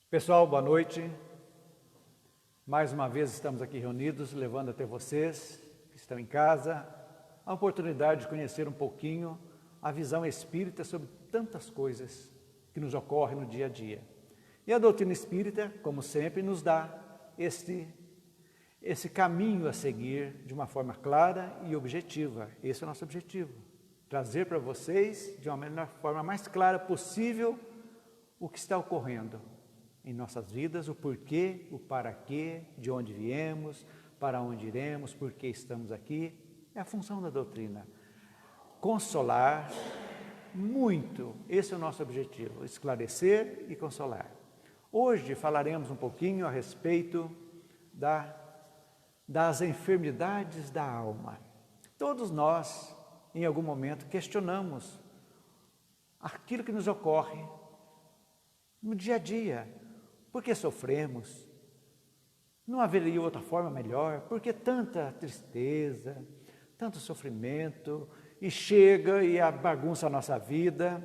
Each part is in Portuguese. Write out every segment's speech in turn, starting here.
Pessoal, boa noite. Mais uma vez estamos aqui reunidos, levando até vocês que estão em casa a oportunidade de conhecer um pouquinho a visão espírita sobre tantas coisas que nos ocorrem no dia a dia. E a doutrina espírita, como sempre, nos dá esse caminho a seguir de uma forma clara e objetiva. Esse é o nosso objetivo, trazer para vocês de uma forma mais clara possível o que está ocorrendo em nossas vidas, o porquê, o para quê, de onde viemos, para onde iremos, por que estamos aqui. É a função da doutrina. Consolar muito, esse é o nosso objetivo, esclarecer e consolar. Hoje falaremos um pouquinho a respeito das enfermidades da alma. Todos nós, em algum momento, questionamos aquilo que nos ocorre no dia a dia. Por que sofremos? Não haveria outra forma melhor? Por que tanta tristeza, tanto sofrimento, e chega e bagunça a nossa vida?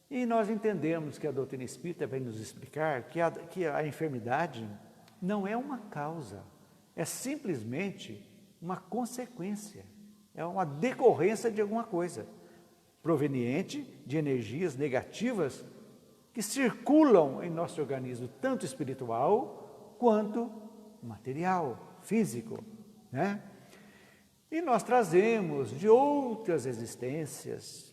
E nós entendemos que a doutrina espírita vem nos explicar que a enfermidade não é uma causa, é simplesmente uma consequência, é uma decorrência de alguma coisa, proveniente de energias negativas que circulam em nosso organismo, tanto espiritual quanto material, físico, né? E nós trazemos de outras existências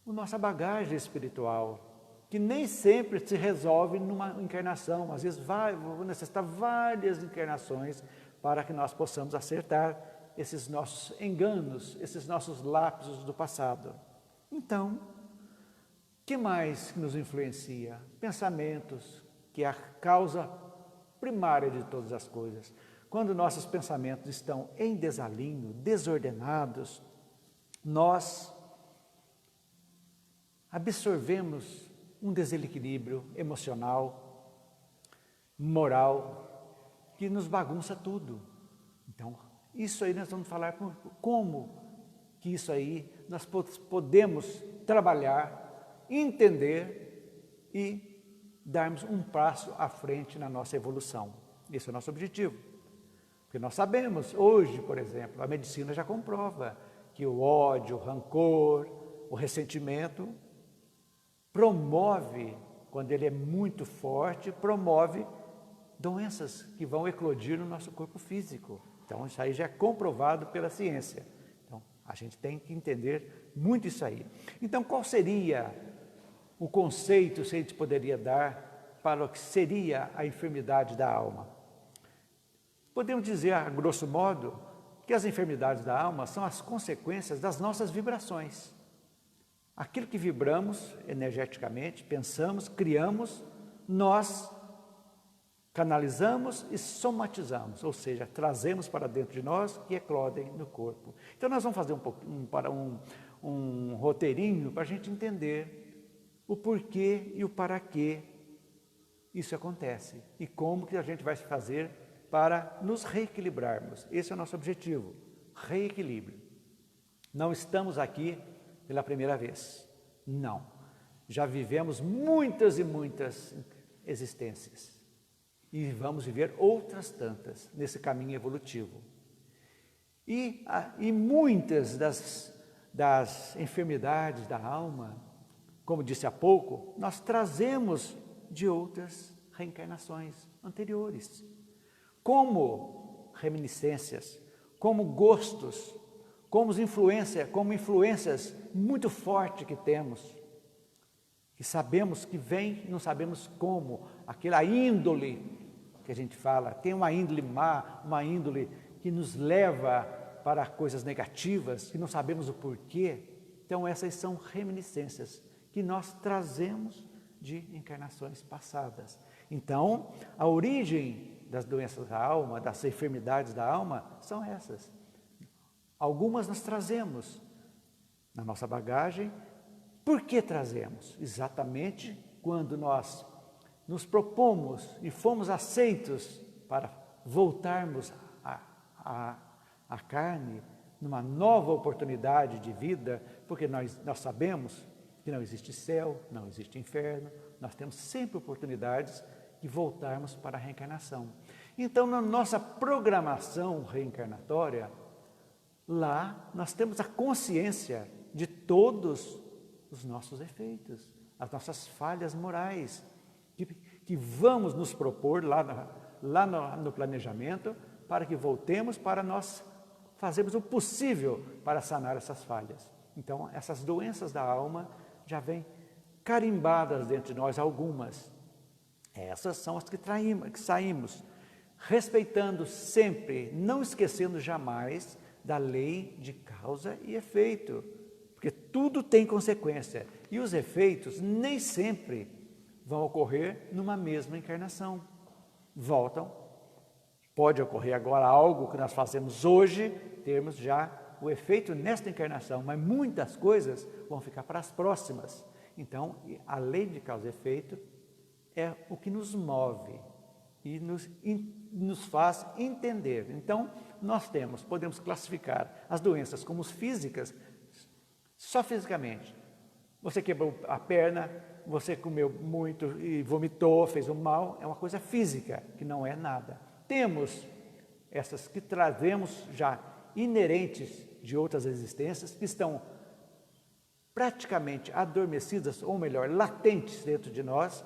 a nossa bagagem espiritual, que nem sempre se resolve numa encarnação, às vezes vou necessitar várias encarnações para que nós possamos acertar esses nossos enganos, esses nossos lapsos do passado. Então, o que mais nos influencia? Pensamentos, que é a causa primária de todas as coisas. Quando nossos pensamentos estão em desalinho, desordenados, nós absorvemos um desequilíbrio emocional, moral, que nos bagunça tudo. Então, isso aí nós vamos falar como que isso aí nós podemos trabalhar, entender e darmos um passo à frente na nossa evolução. Esse é o nosso objetivo. Porque nós sabemos, hoje, por exemplo, a medicina já comprova que o ódio, o rancor, o ressentimento promove, quando ele é muito forte, promove doenças que vão eclodir no nosso corpo físico. Então, isso aí já é comprovado pela ciência. Então, a gente tem que entender muito isso aí. Então, qual seria o conceito que a gente poderia dar para o que seria a enfermidade da alma? Podemos dizer, a grosso modo, que as enfermidades da alma são as consequências das nossas vibrações. Aquilo que vibramos energeticamente, pensamos, criamos, nós canalizamos e somatizamos, ou seja, trazemos para dentro de nós e eclodem no corpo. Então nós vamos fazer um roteirinho para a gente entender o porquê e o para quê isso acontece e como que a gente vai fazer para nos reequilibrarmos. Esse é o nosso objetivo, reequilíbrio. Não estamos aqui pela primeira vez, não. Já vivemos muitas e muitas existências e vamos viver outras tantas nesse caminho evolutivo. E muitas das enfermidades da alma, como disse há pouco, nós trazemos de outras reencarnações anteriores, como reminiscências, como gostos, como influências muito fortes que temos, que sabemos que vem, não sabemos como, aquela índole que a gente fala, tem uma índole má, uma índole que nos leva para coisas negativas, que não sabemos o porquê. Então essas são reminiscências que nós trazemos de encarnações passadas. Então, a origem das doenças da alma, das enfermidades da alma, são essas. Algumas nós trazemos na nossa bagagem. Por que trazemos? Exatamente quando nós nos propomos e fomos aceitos para voltarmos à carne, numa nova oportunidade de vida, porque nós sabemos que não existe céu, não existe inferno, nós temos sempre oportunidades de voltarmos para a reencarnação. Então, na nossa programação reencarnatória, lá nós temos a consciência de todos os nossos defeitos, as nossas falhas morais, que vamos nos propor lá no planejamento, para que voltemos para nós fazermos o possível para sanar essas falhas. Então, essas doenças da alma já vêm carimbadas dentro de nós, algumas. Essas são as que saímos, respeitando sempre, não esquecendo jamais da lei de causa e efeito, porque tudo tem consequência, e os efeitos nem sempre vão ocorrer numa mesma encarnação. Pode ocorrer agora algo que nós fazemos hoje, termos já o efeito nesta encarnação, mas muitas coisas vão ficar para as próximas. Então, a lei de causa e efeito é o que nos move e nos faz entender. Então, nós podemos classificar as doenças como físicas, só fisicamente. Você quebrou a perna, você comeu muito e vomitou, fez um mal, é uma coisa física, que não é nada. Temos essas que trazemos já inerentes de outras existências, que estão praticamente adormecidas, ou melhor, latentes dentro de nós,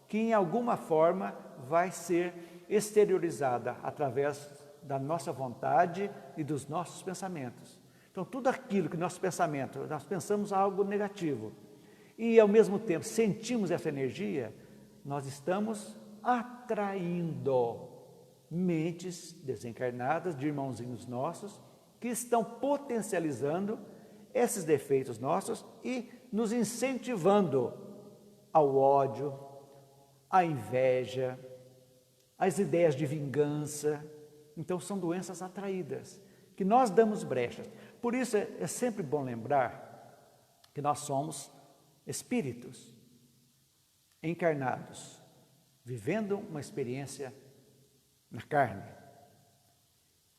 que em alguma forma vai ser exteriorizada através da nossa vontade e dos nossos pensamentos. Então, tudo aquilo que nós pensamos algo negativo, e ao mesmo tempo sentimos essa energia, nós estamos atraindo mentes desencarnadas de irmãozinhos nossos, que estão potencializando esses defeitos nossos e nos incentivando ao ódio, à inveja, às ideias de vingança. Então, são doenças atraídas, que nós damos brechas. Por isso, é sempre bom lembrar que nós somos espíritos encarnados, vivendo uma experiência na carne.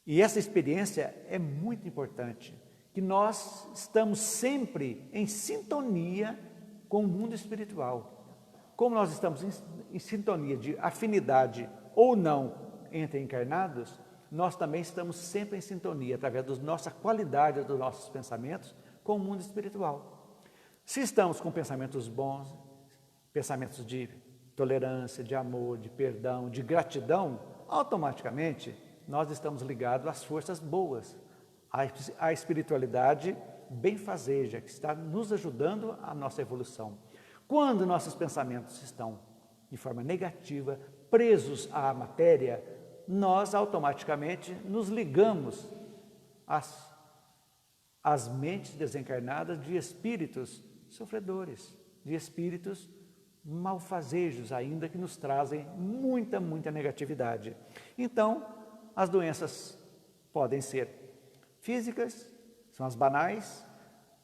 E essa experiência é muito importante, que nós estamos sempre em sintonia com o mundo espiritual. Como nós estamos em sintonia de afinidade ou não entre encarnados, nós também estamos sempre em sintonia, através da nossa qualidade, dos nossos pensamentos, com o mundo espiritual. Se estamos com pensamentos bons, pensamentos de tolerância, de amor, de perdão, de gratidão, automaticamente nós estamos ligados às forças boas, à espiritualidade benfazeja, que está nos ajudando à nossa evolução. Quando nossos pensamentos estão de forma negativa, presos à matéria, nós automaticamente nos ligamos às mentes desencarnadas de espíritos sofredores, de espíritos malfazejos ainda, que nos trazem muita negatividade. Então, as doenças podem ser físicas, são as banais,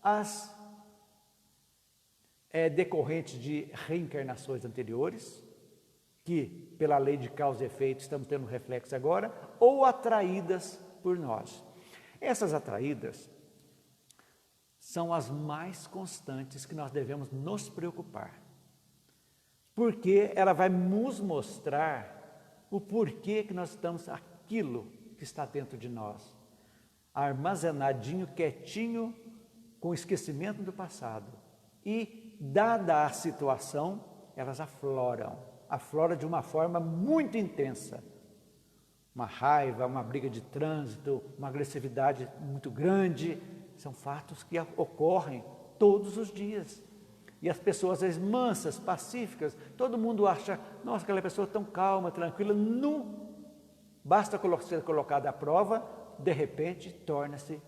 as decorrentes de reencarnações anteriores, que pela lei de causa e efeito estamos tendo reflexo agora, ou atraídas por nós. Essas atraídas são as mais constantes que nós devemos nos preocupar, porque ela vai nos mostrar o porquê que nós estamos aquilo que está dentro de nós, armazenadinho, quietinho, com esquecimento do passado. E, dada a situação, elas afloram de uma forma muito intensa. Uma raiva, uma briga de trânsito, uma agressividade muito grande, são fatos que ocorrem todos os dias. E as pessoas, às vezes, mansas, pacíficas, todo mundo acha, nossa, aquela pessoa tão calma, tranquila, não basta ser colocada à prova, de repente torna-se,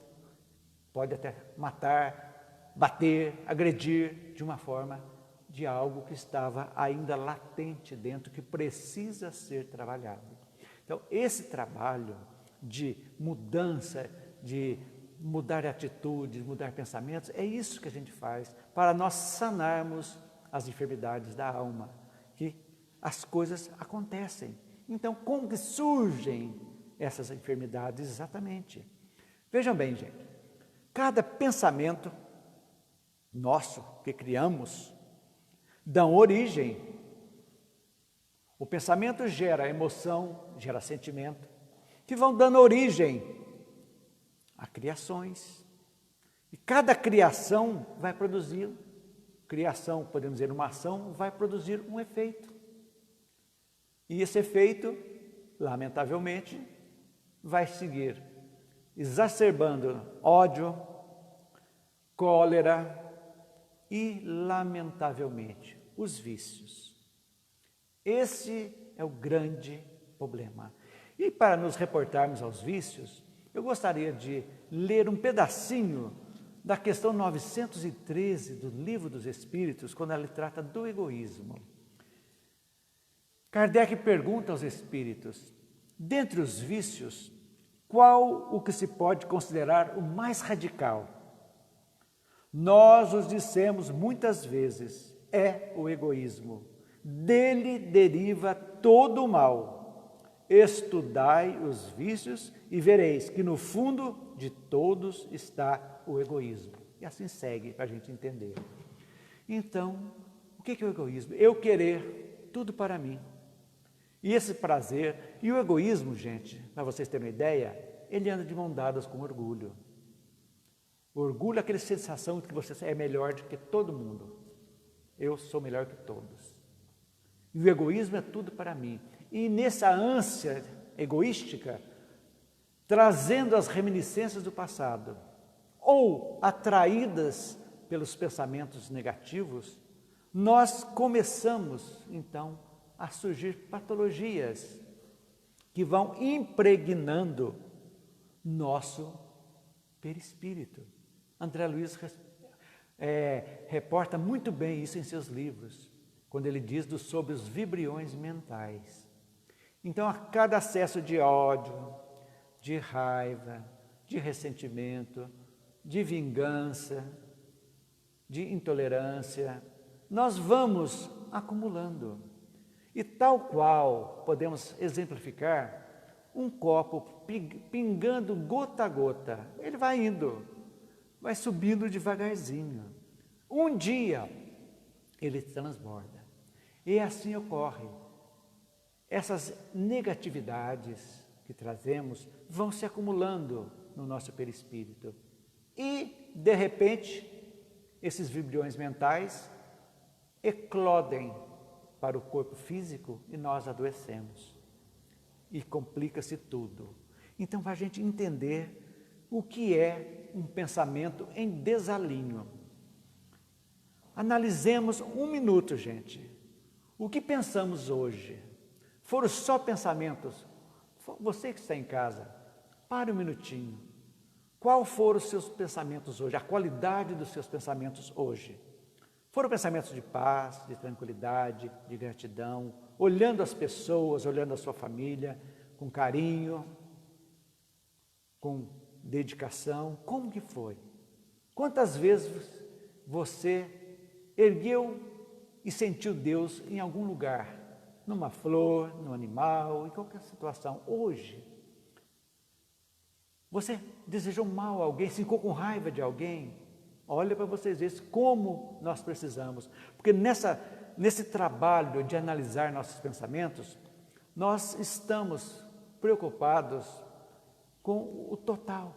pode até matar, bater, agredir, de uma forma de algo que estava ainda latente dentro, que precisa ser trabalhado. Então, esse trabalho de mudança, de mudar atitudes, mudar pensamentos, é isso que a gente faz para nós sanarmos as enfermidades da alma, que as coisas acontecem. Então, como que surgem essas enfermidades exatamente? Vejam bem, gente, cada pensamento nosso, que criamos, dão origem. O pensamento gera emoção, gera sentimento, que vão dando origem a criações. E cada criação vai produzir, criação, podemos dizer, uma ação, vai produzir um efeito. E esse efeito, lamentavelmente, vai seguir exacerbando ódio, cólera e, lamentavelmente, os vícios. Esse é o grande problema. E para nos reportarmos aos vícios, eu gostaria de ler um pedacinho da questão 913 do Livro dos Espíritos, quando ele trata do egoísmo. Kardec pergunta aos espíritos: dentre os vícios, qual o que se pode considerar o mais radical? Nós os dissemos muitas vezes, é o egoísmo. Dele deriva todo o mal. Estudai os vícios e vereis que no fundo de todos está o egoísmo. E assim segue para a gente entender. Então, o que é o egoísmo? Eu querer tudo para mim. E esse prazer, e o egoísmo, gente, para vocês terem uma ideia, ele anda de mão dadas com orgulho. O orgulho é aquela sensação de que você é melhor do que todo mundo. Eu sou melhor que todos. E o egoísmo é tudo para mim. E nessa ânsia egoística, trazendo as reminiscências do passado, ou atraídas pelos pensamentos negativos, nós começamos, então, a surgir patologias que vão impregnando nosso perispírito. André Luiz reporta muito bem isso em seus livros, quando ele diz sobre os vibriões mentais. Então, a cada acesso de ódio, de raiva, de ressentimento, de vingança, de intolerância, nós vamos acumulando. E tal qual podemos exemplificar um copo pingando gota a gota, ele vai indo, vai subindo devagarzinho. Um dia ele transborda. E assim ocorre. Essas negatividades que trazemos vão se acumulando no nosso perispírito. E, de repente, esses vibriões mentais eclodem para o corpo físico e nós adoecemos. E complica-se tudo. Então, para a gente entender o que é um pensamento em desalinho. Analisemos um minuto, gente. O que pensamos hoje? Foram só pensamentos? Você que está em casa, pare um minutinho. Qual foram os seus pensamentos hoje? A qualidade dos seus pensamentos hoje? Foram pensamentos de paz, de tranquilidade, de gratidão, olhando as pessoas, olhando a sua família, com carinho, com dedicação? Como que foi? Quantas vezes você ergueu e sentiu Deus em algum lugar? Numa flor, num animal, em qualquer situação. Hoje, você desejou mal a alguém, ficou com raiva de alguém? Olha para vocês verem como nós precisamos. Porque nesse trabalho de analisar nossos pensamentos, nós estamos preocupados com o total,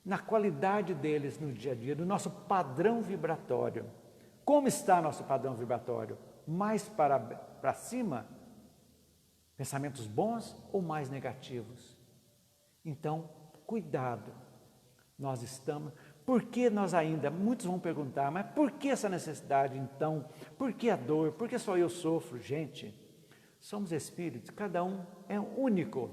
na qualidade deles no dia a dia, do nosso padrão vibratório. Como está nosso padrão vibratório? Mais para cima, pensamentos bons ou mais negativos? Então, cuidado, nós estamos, por que nós ainda, muitos vão perguntar, mas por que essa necessidade então? Por que a dor? Por que só eu sofro? Gente, somos espíritos, cada um é único,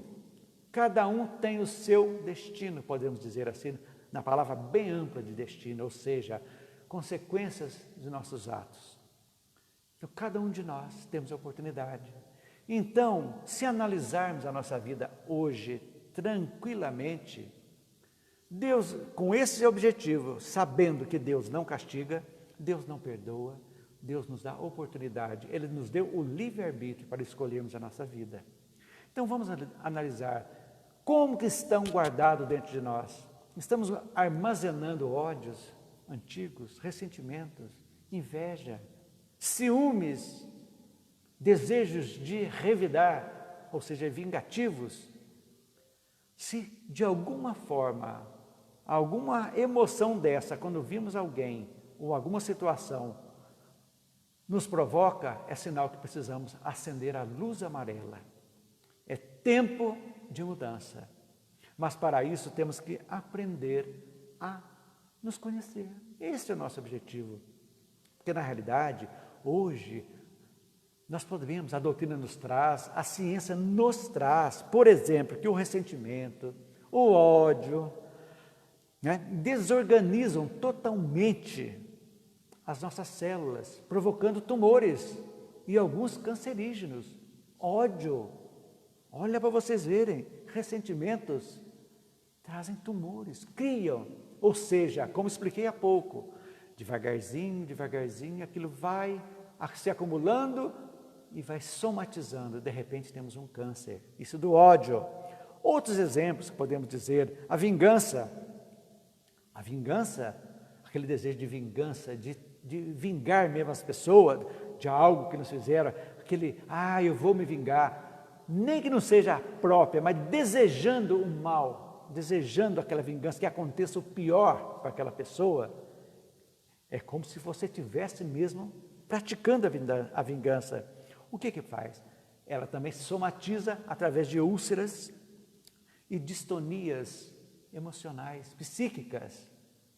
cada um tem o seu destino, podemos dizer assim, na palavra bem ampla de destino, ou seja, consequências de nossos atos. Então, cada um de nós temos a oportunidade. Então, se analisarmos a nossa vida hoje, tranquilamente, Deus, com esse objetivo, sabendo que Deus não castiga, Deus não perdoa, Deus nos dá oportunidade, Ele nos deu o livre-arbítrio para escolhermos a nossa vida. Então, vamos analisar como que estão guardados dentro de nós. Estamos armazenando ódios, antigos, ressentimentos, inveja, ciúmes, desejos de revidar, ou seja, vingativos. Se de alguma forma, alguma emoção dessa, quando vimos alguém ou alguma situação, nos provoca, é sinal que precisamos acender a luz amarela. É tempo de mudança. Mas para isso temos que aprender a nos conhecer. Esse é o nosso objetivo. Porque na realidade, hoje, nós podemos, a doutrina nos traz, a ciência nos traz, por exemplo, que o ressentimento, o ódio, desorganizam totalmente as nossas células, provocando tumores e alguns cancerígenos. Ódio, olha para vocês verem, ressentimentos trazem tumores, criam, ou seja, como expliquei há pouco, devagarzinho, devagarzinho, aquilo vai se acumulando e vai somatizando, de repente temos um câncer, isso do ódio. Outros exemplos que podemos dizer, a vingança, aquele desejo de vingança, de vingar mesmo as pessoas de algo que nos fizeram, eu vou me vingar, nem que não seja a própria, mas desejando o mal, desejando aquela vingança, que aconteça o pior para aquela pessoa, é como se você estivesse mesmo praticando a vingança. O que faz? Ela também somatiza através de úlceras e distonias emocionais, psíquicas,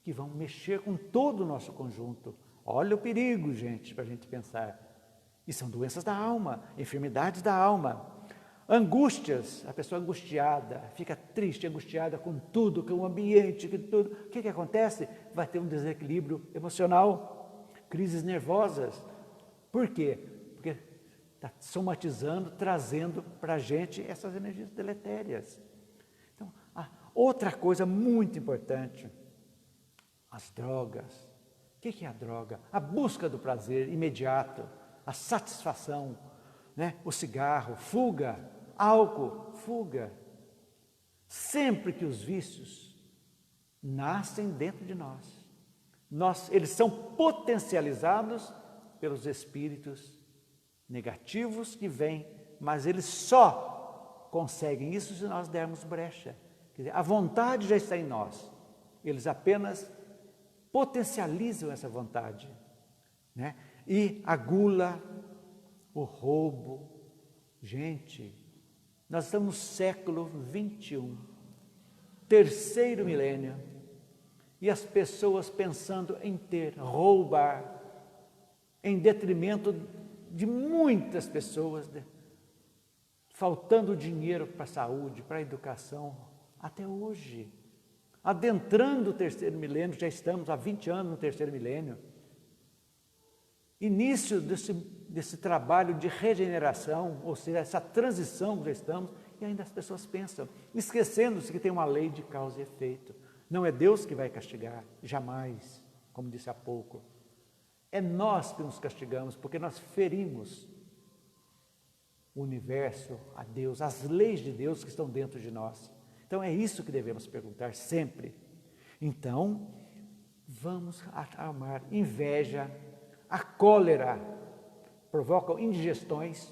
que vão mexer com todo o nosso conjunto. Olha o perigo, gente, para a gente pensar. E são doenças da alma, enfermidades da alma. Angústias, a pessoa angustiada, fica triste, angustiada com tudo, com o ambiente, com tudo. O que acontece? Vai ter um desequilíbrio emocional, crises nervosas. Por quê? Porque está somatizando, trazendo para a gente essas energias deletérias. Então, outra coisa muito importante, as drogas. O que é a droga? A busca do prazer imediato, a satisfação, o cigarro, fuga, álcool, fuga. Sempre que os vícios nascem dentro de nós, eles são potencializados pelos espíritos negativos que vêm, mas eles só conseguem isso se nós dermos brecha. Quer dizer, a vontade já está em nós, eles apenas potencializam essa vontade, E a gula, o roubo. Gente, nós estamos no século 21, terceiro milênio, e as pessoas pensando em roubar, em detrimento de muitas pessoas, faltando dinheiro para a saúde, para a educação, até hoje. Adentrando o terceiro milênio, já estamos há 20 anos no terceiro milênio. Início desse trabalho de regeneração, ou seja, essa transição que já estamos, e ainda as pessoas pensam, esquecendo-se que tem uma lei de causa e efeito. Não é Deus que vai castigar, jamais, como disse há pouco. É nós que nos castigamos, porque nós ferimos o universo, a Deus, as leis de Deus que estão dentro de nós. Então, é isso que devemos perguntar sempre. Então, vamos amar. Inveja, a cólera provocam indigestões,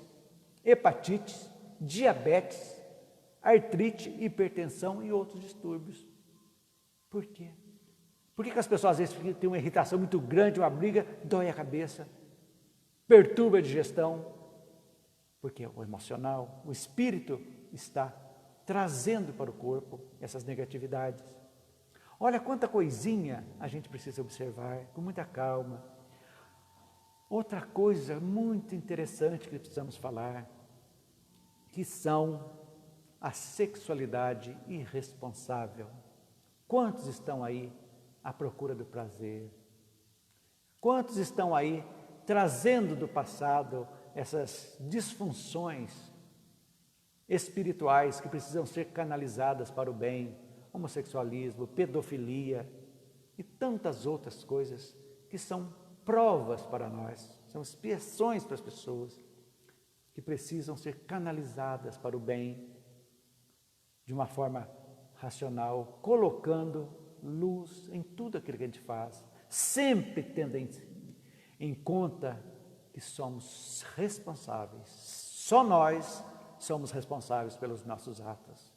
hepatites, diabetes, artrite, hipertensão e outros distúrbios. Por quê? Por que as pessoas às vezes têm uma irritação muito grande, uma briga, dói a cabeça, perturba a digestão? Porque o emocional, o espírito está trazendo para o corpo essas negatividades. Olha quanta coisinha a gente precisa observar com muita calma. Outra coisa muito interessante que precisamos falar, que são a sexualidade irresponsável. Quantos estão aí à procura do prazer? Quantos estão aí trazendo do passado essas disfunções espirituais que precisam ser canalizadas para o bem, homossexualismo, pedofilia e tantas outras coisas que são provas para nós, são expiações para as pessoas que precisam ser canalizadas para o bem de uma forma racional, colocando luz em tudo aquilo que a gente faz, sempre tendo em conta que somos responsáveis, só nós somos responsáveis pelos nossos atos.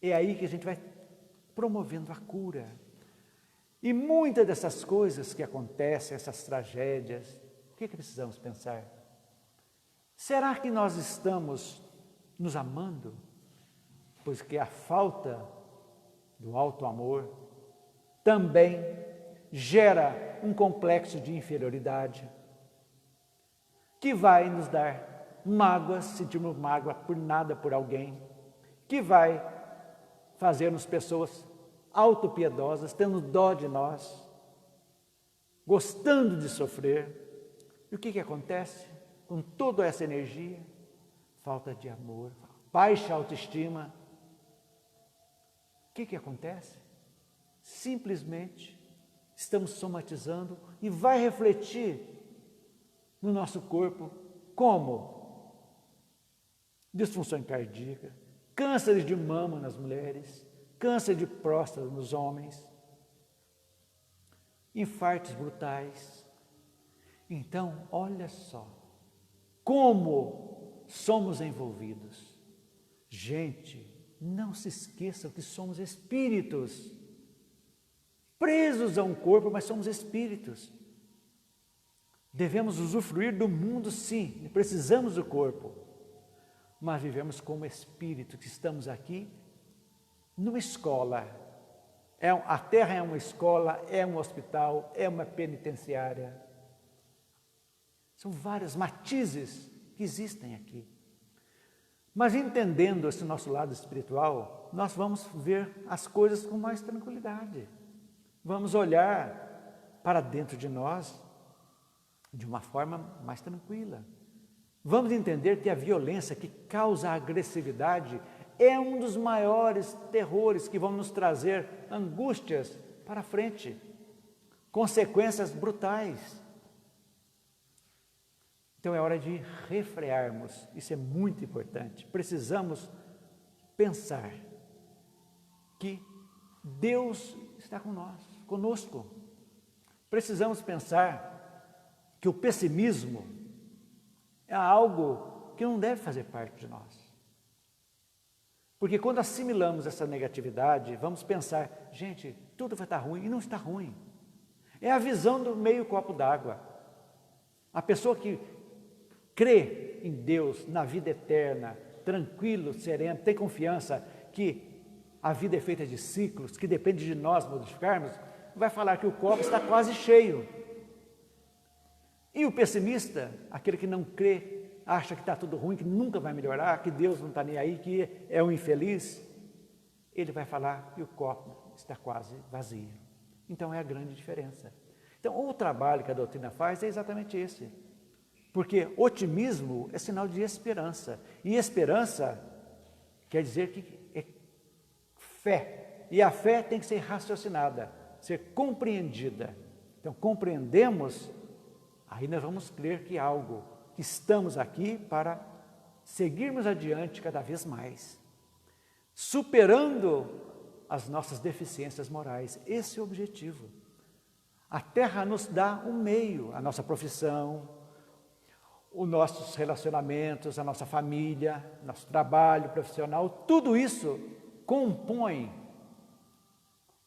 É aí que a gente vai promovendo a cura. E muitas dessas coisas que acontecem, essas tragédias, o que precisamos pensar? Será que nós estamos nos amando? Pois que a falta do alto amor também gera um complexo de inferioridade, que vai nos dar mágoas, sentirmos mágoa por nada, por alguém, que vai fazer-nos pessoas autopiedosas, tendo dó de nós, gostando de sofrer. E o que acontece com toda essa energia? Falta de amor, baixa autoestima. O que acontece? Simplesmente estamos somatizando e vai refletir no nosso corpo como? Disfunção cardíaca, cânceres de mama nas mulheres, câncer de próstata nos homens, infartos brutais. Então, olha só, como somos envolvidos. Gente, não se esqueçam que somos espíritos, presos a um corpo, mas somos espíritos. Devemos usufruir do mundo, sim, precisamos do corpo, mas vivemos como espírito, que estamos aqui numa escola. A Terra é uma escola, é um hospital, é uma penitenciária. São vários matizes que existem aqui. Mas entendendo esse nosso lado espiritual, nós vamos ver as coisas com mais tranquilidade. Vamos olhar para dentro de nós de uma forma mais tranquila. Vamos entender que a violência que causa a agressividade é um dos maiores terrores que vão nos trazer angústias para frente, consequências brutais. Então é hora de refrearmos, isso é muito importante. Precisamos pensar que Deus está conosco. Precisamos pensar que o pessimismo é algo que não deve fazer parte de nós. Porque quando assimilamos essa negatividade, vamos pensar, gente, tudo vai estar ruim, e não está ruim. É a visão do meio copo d'água. A pessoa que crê em Deus, na vida eterna, tranquilo, sereno, tem confiança que a vida é feita de ciclos, que depende de nós modificarmos, vai falar que o copo está quase cheio. E o pessimista, aquele que não crê, acha que está tudo ruim, que nunca vai melhorar, que Deus não está nem aí, que é um infeliz, ele vai falar que o copo está quase vazio. Então é a grande diferença. Então o trabalho que a doutrina faz é exatamente esse. Porque otimismo é sinal de esperança. E esperança quer dizer que é fé. E a fé tem que ser raciocinada, ser compreendida. Então compreendemos, aí nós vamos crer que algo, que estamos aqui para seguirmos adiante cada vez mais, superando as nossas deficiências morais. Esse é o objetivo. A Terra nos dá um meio, a nossa profissão, os nossos relacionamentos, a nossa família, nosso trabalho profissional, tudo isso compõe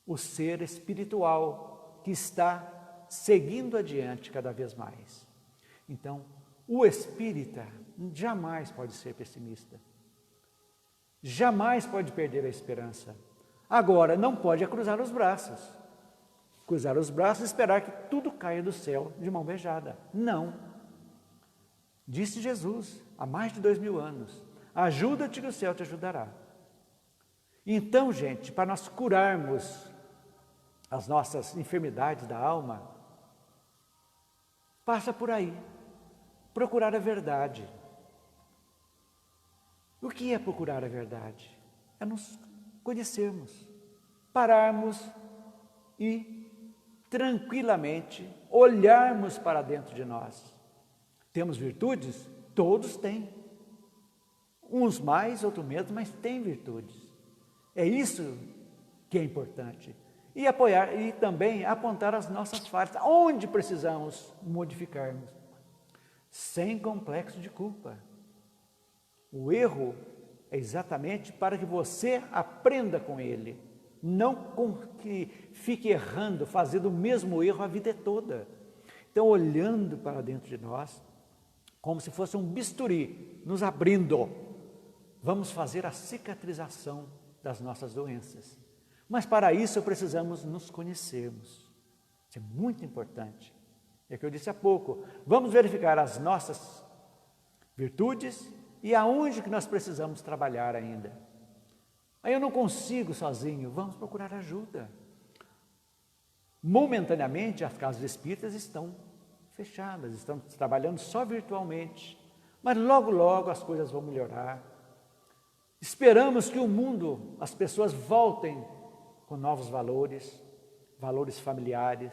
o ser espiritual que está seguindo adiante cada vez mais. Então, o espírita jamais pode ser pessimista, jamais pode perder a esperança. Agora, não pode cruzar os braços. Cruzar os braços e esperar que tudo caia do céu de mão beijada. Não. Disse Jesus, há mais de 2000 anos, ajuda-te que o céu te ajudará. Então, gente, para nós curarmos as nossas enfermidades da alma, passa por aí, procurar a verdade. O que é procurar a verdade? É nos conhecermos, pararmos e tranquilamente olharmos para dentro de nós. Temos virtudes? Todos têm. Uns mais, outros menos, mas têm virtudes. É isso que é importante. e apoiar e também apontar as nossas falhas, onde precisamos modificarmos, sem complexo de culpa. O erro é exatamente para que você aprenda com ele, não com que fique errando, fazendo o mesmo erro a vida toda. Então, olhando para dentro de nós, como se fosse um bisturi, nos abrindo, vamos fazer a cicatrização das nossas doenças. Mas para isso precisamos nos conhecermos. Isso é muito importante. É o que eu disse há pouco. Vamos verificar as nossas virtudes e aonde que nós precisamos trabalhar ainda. Aí eu não consigo sozinho, vamos procurar ajuda. Momentaneamente as casas espíritas estão fechadas, estão trabalhando só virtualmente. Mas logo, logo as coisas vão melhorar. Esperamos que o mundo, as pessoas voltem com novos valores, valores familiares,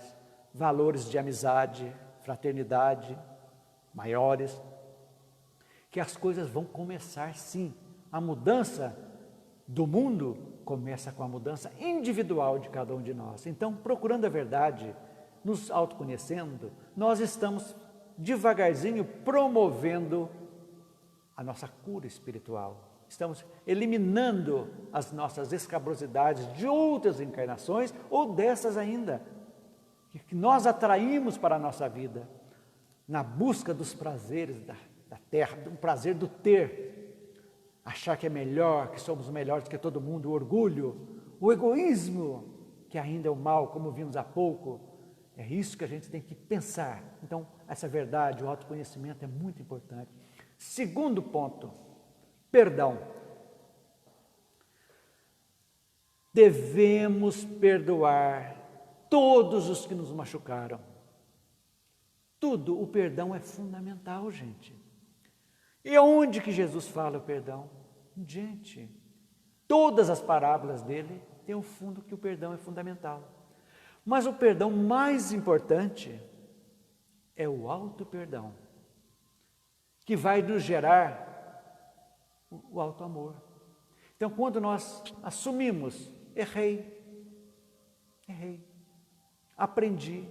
valores de amizade, fraternidade, maiores, que as coisas vão começar sim. A mudança do mundo começa com a mudança individual de cada um de nós. Então, procurando a verdade, nos autoconhecendo, nós estamos devagarzinho promovendo a nossa cura espiritual. Estamos eliminando as nossas escabrosidades de outras encarnações ou dessas ainda, que nós atraímos para a nossa vida, na busca dos prazeres da terra, do prazer do ter, achar que é melhor, que somos melhores que todo mundo, o orgulho, o egoísmo, que ainda é o mal, como vimos há pouco. É isso que a gente tem que pensar. Então, essa verdade, o autoconhecimento é muito importante. Segundo ponto, perdão. Devemos perdoar todos os que nos machucaram. Tudo, o perdão é fundamental, gente. E onde que Jesus fala o perdão? Gente, todas as parábolas dele têm o fundo que o perdão é fundamental. Mas o perdão mais importante é o auto-perdão, que vai nos gerar o auto-amor. Então, quando nós assumimos, errei, aprendi,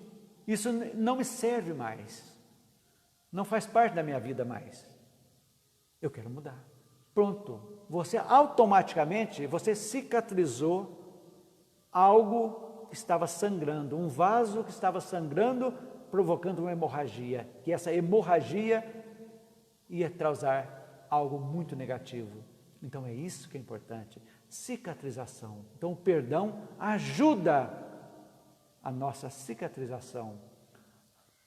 isso não me serve mais, não faz parte da minha vida mais, eu quero mudar. Pronto, você automaticamente, você cicatrizou algo que estava sangrando, um vaso que estava sangrando, provocando uma hemorragia, que essa hemorragia ia causar algo muito negativo. Então é isso que é importante, cicatrização. Então o perdão ajuda a nossa cicatrização,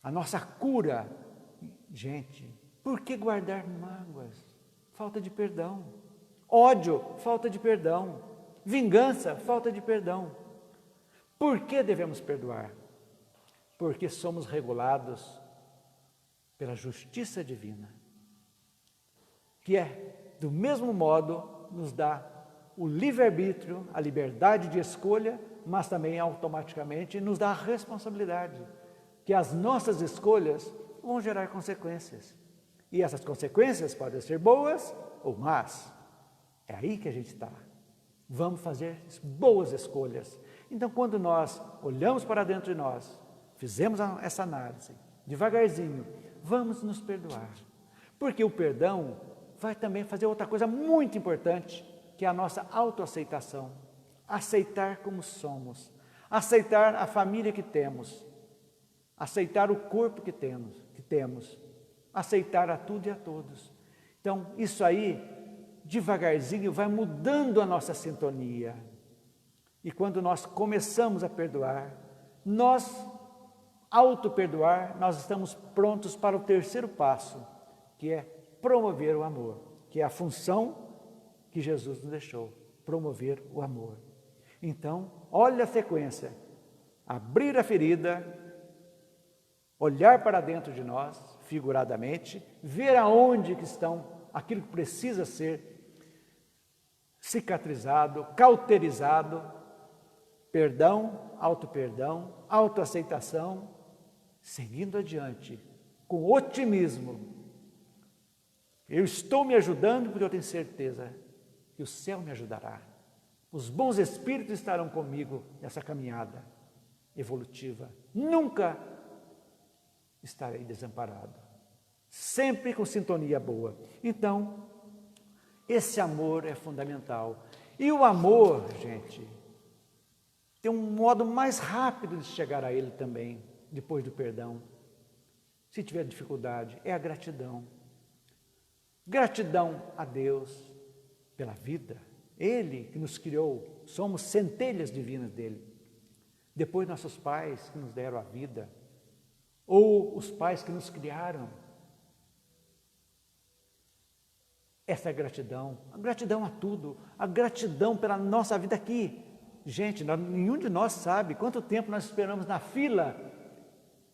a nossa cura. Gente, por que guardar mágoas? Falta de perdão. Ódio, falta de perdão. Vingança, falta de perdão. Por que devemos perdoar? Porque somos regulados pela justiça divina, que é, do mesmo modo, nos dá o livre-arbítrio, a liberdade de escolha, mas também automaticamente nos dá a responsabilidade, que as nossas escolhas vão gerar consequências. E essas consequências podem ser boas ou más. É aí que a gente está. Vamos fazer boas escolhas. Então, quando nós olhamos para dentro de nós, fizemos essa análise, devagarzinho, vamos nos perdoar. Porque o perdão vai também fazer outra coisa muito importante, que é a nossa autoaceitação. Aceitar como somos, aceitar a família que temos, aceitar o corpo que temos, aceitar a tudo e a todos. Então, isso aí, devagarzinho, vai mudando a nossa sintonia. E quando nós começamos a perdoar, nós, auto-perdoar, nós estamos prontos para o terceiro passo, que é promover o amor, que é a função que Jesus nos deixou, promover o amor. Então, olha a sequência, abrir a ferida, olhar para dentro de nós, figuradamente, ver aonde que estão aquilo que precisa ser cicatrizado, cauterizado, perdão, auto-perdão, autoaceitação, seguindo adiante, com otimismo. Eu estou me ajudando porque eu tenho certeza que o céu me ajudará. Os bons espíritos estarão comigo nessa caminhada evolutiva. Nunca estarei desamparado. Sempre com sintonia boa. Então, esse amor é fundamental. E o amor, gente, tem um modo mais rápido de chegar a ele também, depois do perdão. Se tiver dificuldade, é a gratidão. Gratidão a Deus pela vida. Ele que nos criou, somos centelhas divinas dele. Depois nossos pais que nos deram a vida, ou os pais que nos criaram. Essa é a gratidão a tudo, a gratidão pela nossa vida aqui. Gente, nenhum de nós sabe quanto tempo nós esperamos na fila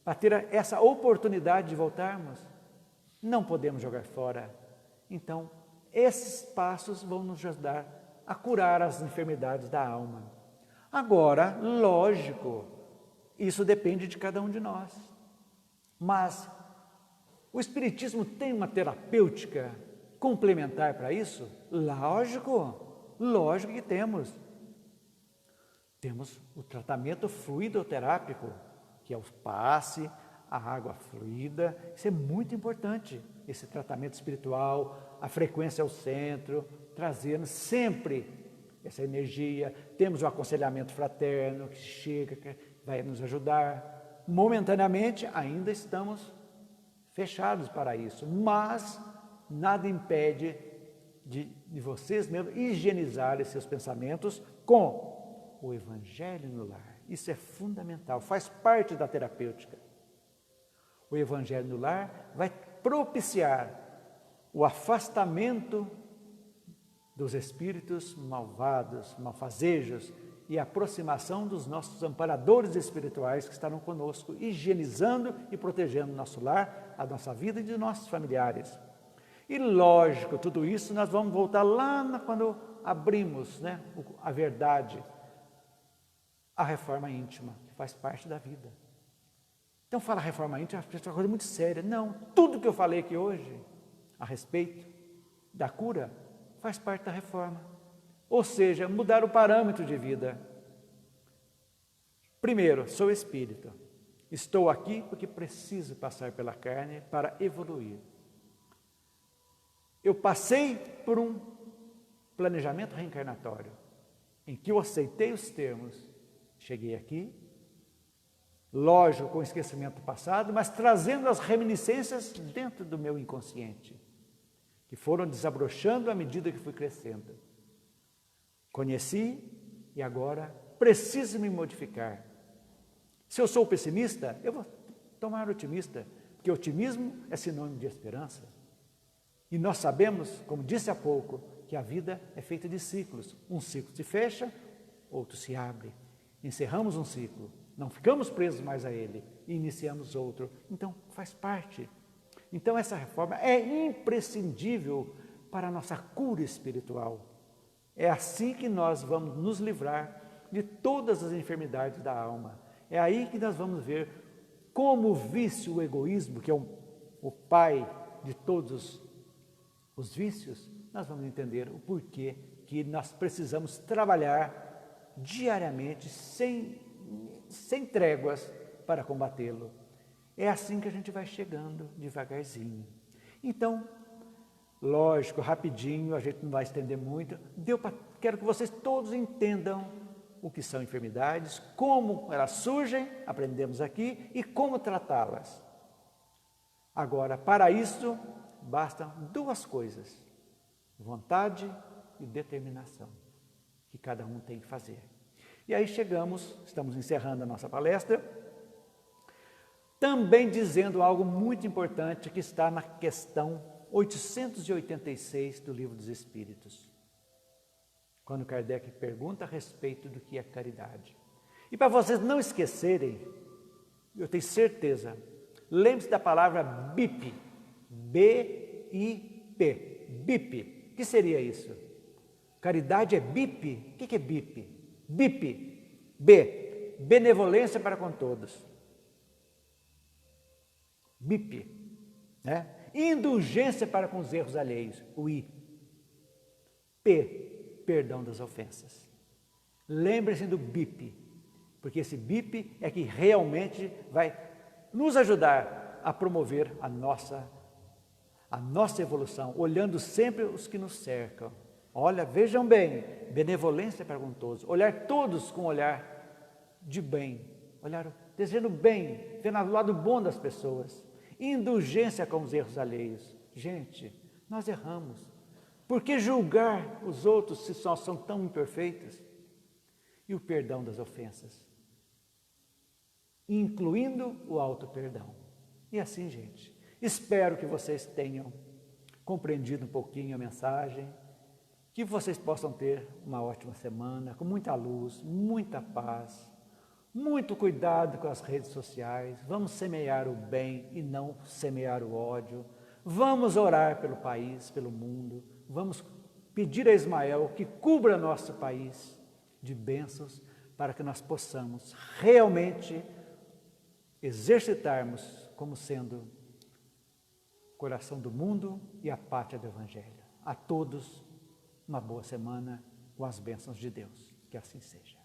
para ter essa oportunidade de voltarmos. Não podemos jogar fora. Então, esses passos vão nos ajudar a curar as enfermidades da alma. Agora, lógico, isso depende de cada um de nós. Mas o Espiritismo tem uma terapêutica complementar para isso? Lógico que temos. Temos o tratamento fluidoterápico, que é o passe, a água fluida. Isso é muito importante, esse tratamento espiritual, a frequência ao centro, trazendo sempre essa energia. Temos o aconselhamento fraterno, que chega, que vai nos ajudar. Momentaneamente, ainda estamos fechados para isso, mas nada impede de vocês mesmos higienizarem seus pensamentos com o Evangelho no lar. Isso é fundamental, faz parte da terapêutica. O Evangelho no lar vai propiciar o afastamento dos espíritos malvados, malfazejos, e a aproximação dos nossos amparadores espirituais que estarão conosco, higienizando e protegendo nosso lar, a nossa vida e de nossos familiares. E lógico, tudo isso nós vamos voltar lá quando abrimos, a verdade, a reforma íntima, que faz parte da vida. Então, falar reforma íntima é uma coisa muito séria. Não, tudo que eu falei aqui hoje, a respeito da cura, faz parte da reforma. Ou seja, mudar o parâmetro de vida. Primeiro, sou espírita. Estou aqui porque preciso passar pela carne para evoluir. Eu passei por um planejamento reencarnatório, em que eu aceitei os termos. Cheguei aqui, lógico, com esquecimento do passado, mas trazendo as reminiscências dentro do meu inconsciente, que foram desabrochando à medida que fui crescendo. Conheci e agora preciso me modificar. Se eu sou pessimista, eu vou tomar otimista, porque otimismo é sinônimo de esperança. E nós sabemos, como disse há pouco, que a vida é feita de ciclos. Um ciclo se fecha, outro se abre. Encerramos um ciclo, não ficamos presos mais a ele e iniciamos outro. Então, faz parte. Então, essa reforma é imprescindível para a nossa cura espiritual. É assim que nós vamos nos livrar de todas as enfermidades da alma. É aí que nós vamos ver como o vício, o egoísmo, que é o pai de todos os vícios, nós vamos entender o porquê que nós precisamos trabalhar diariamente, sem tréguas, para combatê-lo. É assim que a gente vai chegando devagarzinho. Então, lógico, rapidinho, a gente não vai estender muito. Quero que vocês todos entendam o que são enfermidades, como elas surgem, aprendemos aqui, e como tratá-las. Agora, para isso, bastam duas coisas: vontade e determinação, que cada um tem que fazer. E aí estamos encerrando a nossa palestra, também dizendo algo muito importante que está na questão 886 do Livro dos Espíritos, quando Kardec pergunta a respeito do que é caridade. E para vocês não esquecerem, eu tenho certeza, lembre-se da palavra BIP, B-I-P, BIP. O que seria isso? Caridade é BIP? O que é BIP? BIP, B, benevolência para com todos. BIP, né? Indulgência para com os erros alheios, o I. P, perdão das ofensas. Lembre-se do BIP, porque esse BIP é que realmente vai nos ajudar a promover a nossa evolução, olhando sempre os que nos cercam. Olha, vejam bem, benevolência perguntosa, olhar todos com um olhar de bem, olhar desejando bem, vendo o lado bom das pessoas, indulgência com os erros alheios. Gente, nós erramos. Por que julgar os outros se nós são tão imperfeitos? E o perdão das ofensas, incluindo o auto-perdão. E assim, gente, espero que vocês tenham compreendido um pouquinho a mensagem, que vocês possam ter uma ótima semana, com muita luz, muita paz, muito cuidado com as redes sociais. Vamos semear o bem e não semear o ódio. Vamos orar pelo país, pelo mundo. Vamos pedir a Ismael que cubra nosso país de bênçãos para que nós possamos realmente exercitarmos como sendo o coração do mundo e a pátria do Evangelho. A todos, uma boa semana com as bênçãos de Deus. Que assim seja.